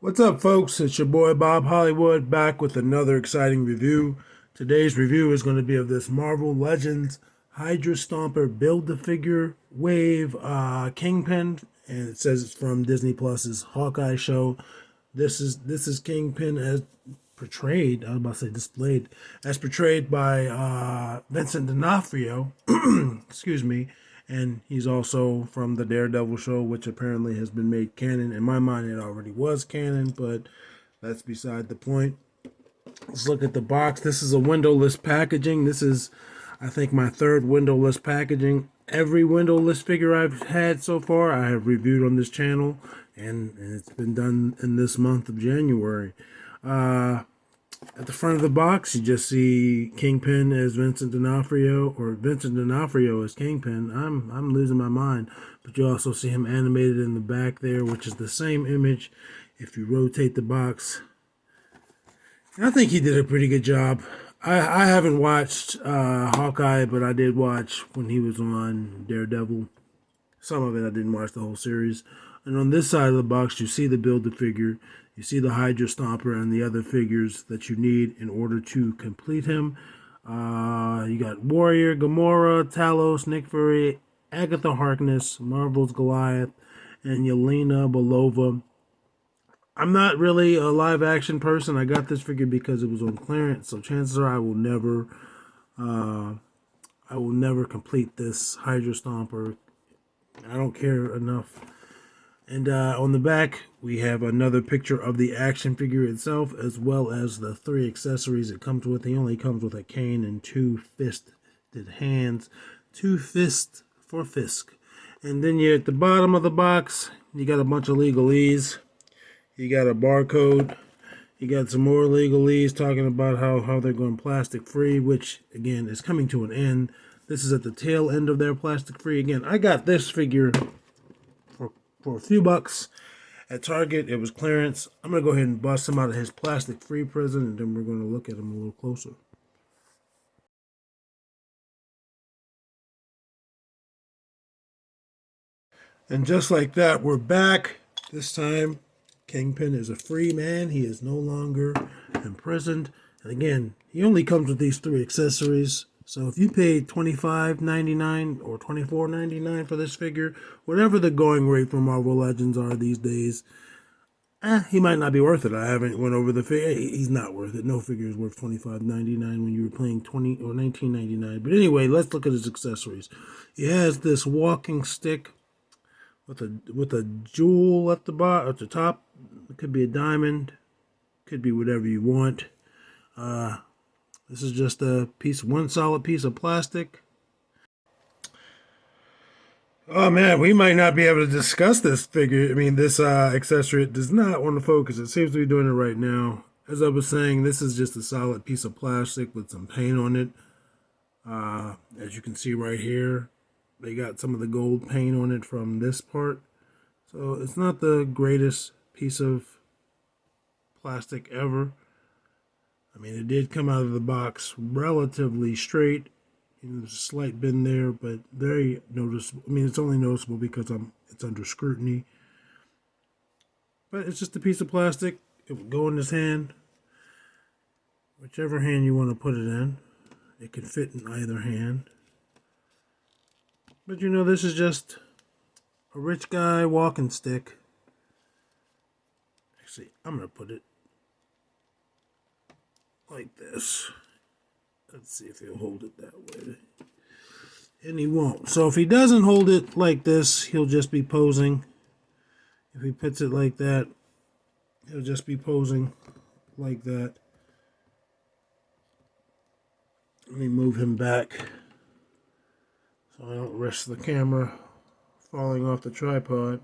What's up, folks? It's your boy Bob Hollywood back with another exciting review. Today's review is going to be of this Marvel Legends Hydra Stomper Build-A-Figure Wave Kingpin, and it says it's from Disney Plus's Hawkeye show. This is Kingpin as portrayed. I was about to say displayed as portrayed by Vincent D'Onofrio. Excuse me, and he's also from the Daredevil show, which apparently has been made canon. In my mind, it already was canon, but that's beside the point. Let's look at the box. This is a windowless packaging. This is, I think, my third windowless packaging. Every windowless figure I've had so far, I have reviewed on this channel, and it's been done in this month of January. At the front of the box, you just see Kingpin as Vincent D'Onofrio, or Vincent D'Onofrio as Kingpin. I'm losing my mind. But you also see him animated in the back there, which is the same image if you rotate the box. And I think he did a pretty good job. I haven't watched Hawkeye, but I did watch when he was on Daredevil. Some of it I didn't watch the whole series. And on this side of the box, you see the Build-A-Figure. You see the Hydra Stomper and the other figures that you need in order to complete him. You got Warrior, Gamora, Talos, Nick Fury, Agatha Harkness, Marvel's Goliath, and Yelena Belova. I'm not really a live action person. I got this figure because it was on clearance, so chances are I will never complete this Hydra Stomper. I don't care enough. And on the back, we have another picture of the action figure itself, as well as the 3 accessories it comes with. He only comes with a cane and 2 fisted hands. 2 fists for Fisk. And then you're at the bottom of the box, you got a bunch of legalese. You got a barcode. You got some more legalese talking about how they're going plastic free, which, again, is coming to an end. This is at the tail end of their plastic free. Again, I got this figure for a few bucks at Target. It was clearance. I'm going to go ahead and bust him out of his plastic free prison, and then we're going to look at him a little closer. And just like that, we're back. This time, Kingpin is a free man. He is no longer imprisoned. And again, he only comes with these 3 accessories. So if you paid $25.99 or $24.99 for this figure, whatever the going rate for Marvel Legends are these days, he might not be worth it. I haven't went over the figure. He's not worth it. No figure is worth $25.99 when you were paying $20 or $19.99. But anyway, let's look at his accessories. He has this walking stick with a jewel at the bottom, at the top. It could be a diamond, could be whatever you want. This is just one solid piece of plastic. Oh man, we might not be able to discuss this figure. I mean, this accessory. It does not want to focus. It seems to be doing it right now. As I was saying, this is just a solid piece of plastic with some paint on it. As you can see right here, they got some of the gold paint on it from this part. So it's not the greatest piece of plastic ever. I mean, it did come out of the box relatively straight. There's a slight bend there, but very noticeable. I mean, it's only noticeable because it's under scrutiny. But it's just a piece of plastic. It would go in this hand. Whichever hand you want to put it in. It can fit in either hand. But you know, this is just a rich guy walking stick. Actually, I'm going to put it like this. Let's see if he'll hold it that way. And he won't. So if he doesn't hold it like this, he'll just be posing. If he puts it like that, he'll just be posing like that. Let me move him back so I don't risk the camera falling off the tripod.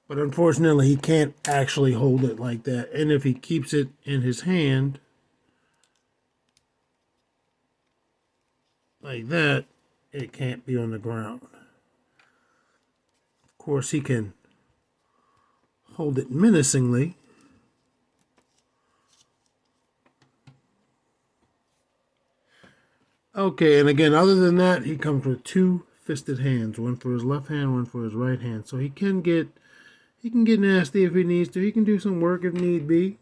But unfortunately, he can't actually hold it like that. And if he keeps it in his hand, like that, it can't be on the ground. Of course, he can hold it menacingly. Okay, and again, other than that, he comes with 2 fisted hands. One for his left hand, one for his right hand. So he can He can get nasty if he needs to. He can do some work if need be.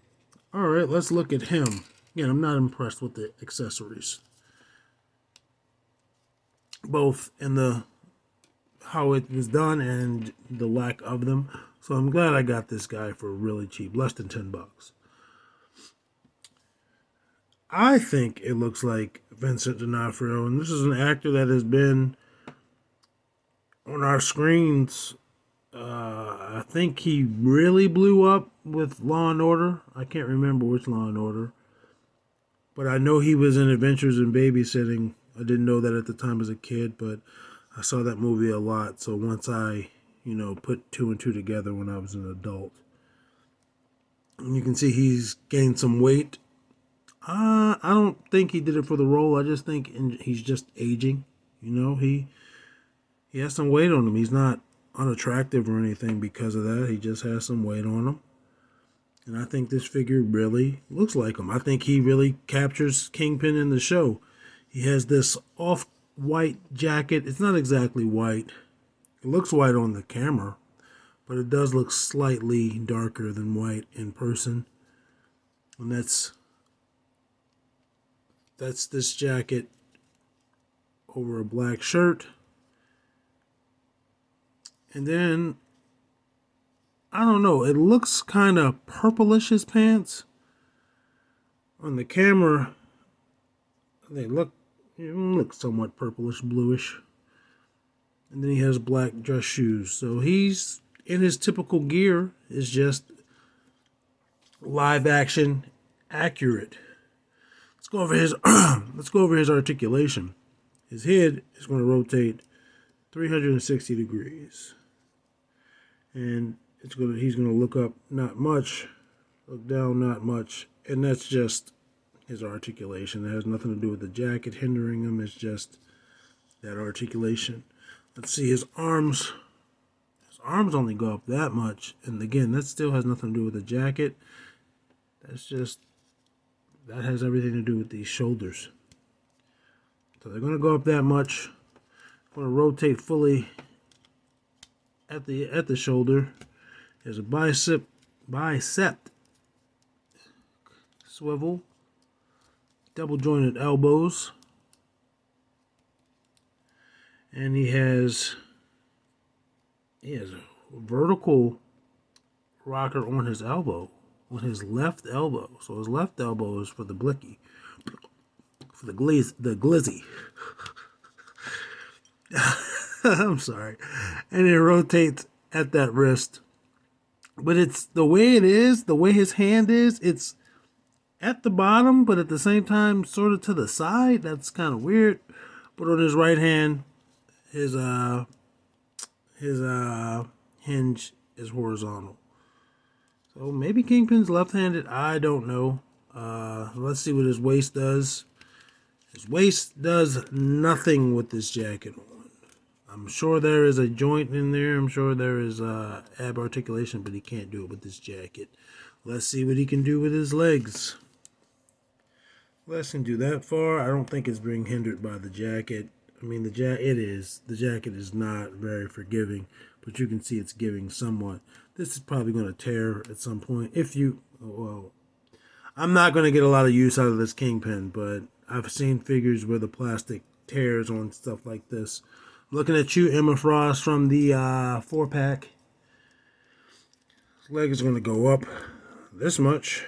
All right, let's look at him. Again, I'm not impressed with the accessories. Both in the how it was done and the lack of them. So I'm glad I got this guy for really cheap, less than $10. I think it looks like Vincent D'Onofrio, and this is an actor that has been on our screens. I think he really blew up with Law and Order. I can't remember which Law and Order, but I know he was in Adventures in Babysitting. I didn't know that at the time as a kid, but I saw that movie a lot. So once I, put two and two together when I was an adult, and you can see he's gained some weight. I don't think he did it for the role. I just think he's just aging. He has some weight on him. He's not unattractive or anything because of that. He just has some weight on him. And I think this figure really looks like him. I think he really captures Kingpin in the show. He has this off-white jacket. It's not exactly white. It looks white on the camera, but it does look slightly darker than white in person. And that's this jacket over a black shirt. And then, I don't know, it looks kind of purplish, his pants. On the camera, they look somewhat purplish, bluish. And then he has black dress shoes. So he's in his typical gear, is just live action accurate. Let's go over his articulation. His head is going to rotate 360 degrees. And he's going to look up not much, look down not much, and that's just his articulation. It has nothing to do with the jacket hindering him. It's just that articulation. Let's see, his arms. His arms only go up that much, and again, that still has nothing to do with the jacket. That has everything to do with these shoulders. So they're going to go up that much. Going to rotate fully at the shoulder. There's a bicep swivel, double jointed elbows, and he has a vertical rocker on his elbow, on his left elbow. So his left elbow is for the blicky, for the glizzy. I'm sorry. And it rotates at that wrist. But it's the way it is, the way his hand is, it's at the bottom, but at the same time sort of to the side. That's kind of weird. But on his right hand, his hinge is horizontal. So maybe Kingpin's left-handed. I don't know. Let's see what his waist does. His waist does nothing with this jacket on. I'm sure there is a joint in there. I'm sure there is ab articulation, but he can't do it with this jacket. Let's see what he can do with his legs. Less can do that far. I don't think it's being hindered by the jacket. I mean, it is. The jacket is not very forgiving, but you can see it's giving somewhat. This is probably going to tear at some point. I'm not going to get a lot of use out of this Kingpin, but I've seen figures where the plastic tears on stuff like this. Looking at you, Emma Frost from the 4-pack. His leg is going to go up this much.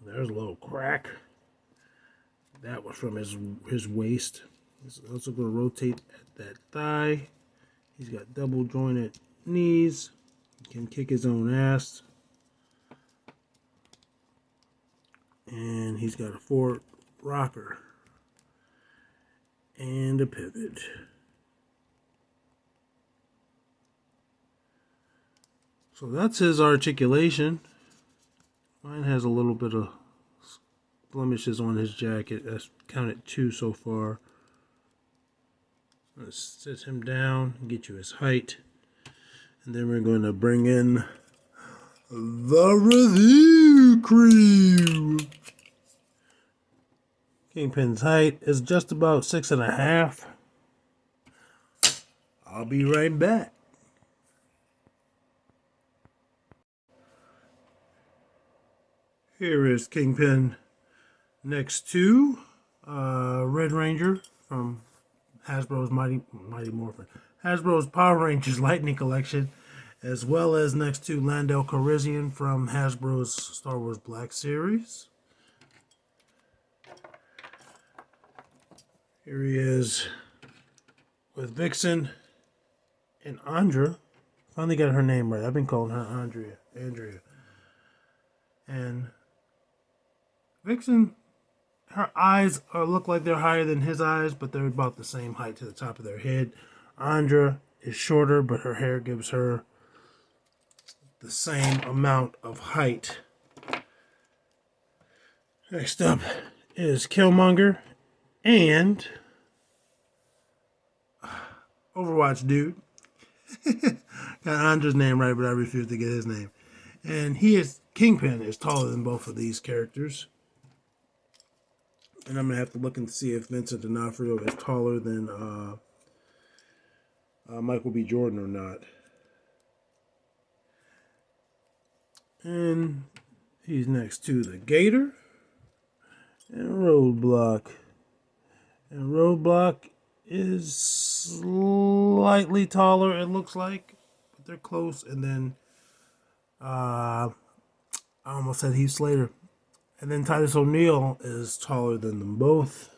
There's a little crack. That was from his waist. He's also going to rotate at that thigh. He's got double jointed knees. He can kick his own ass. And he's got a forward rocker. And a pivot. So that's his articulation. Mine has a little bit of blemishes on his jacket. I've counted 2 so far. Let's sit him down and get you his height. And then we're going to bring in the review crew. Kingpin's height is just about 6.5. I'll be right back. Here is Kingpin next to Red Ranger from Hasbro's Mighty Morphin. Hasbro's Power Rangers Lightning Collection, as well as next to Lando Calrissian from Hasbro's Star Wars Black Series. Here he is with Vixen and Andra. Finally got her name right. I've been calling her Andrea. And Vixen, her eyes look like they're higher than his eyes, but they're about the same height to the top of their head. Andra is shorter, but her hair gives her the same amount of height. Next up is Killmonger and Overwatch dude. Got Andra's name right, but I refuse to get his name. And Kingpin is taller than both of these characters. And I'm going to have to look and see if Vincent D'Onofrio is taller than Michael B. Jordan or not. And he's next to the Gator and Roadblock. And Roadblock is slightly taller, it looks like. But they're close. And then I almost said Heath Slater. And then Titus O'Neil is taller than them both.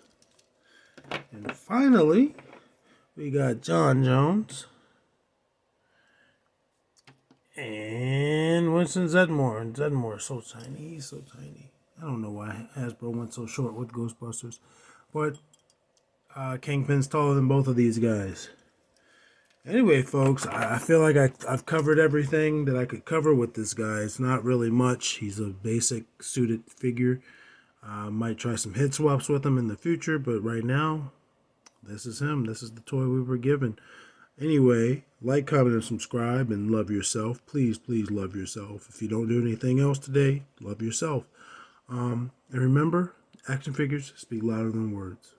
And finally, we got John Jones and Winston Zeddemore. And Zeddemore is so tiny. He's so tiny. I don't know why Hasbro went so short with Ghostbusters. But Kingpin's taller than both of these guys. Anyway, folks, I feel like I've covered everything that I could cover with this guy. It's not really much. He's a basic suited figure. Might try some head swaps with him in the future, but right now, this is him. This is the toy we were given. Anyway, like, comment, and subscribe, and love yourself. Please, please love yourself. If you don't do anything else today, love yourself. And remember, action figures speak louder than words.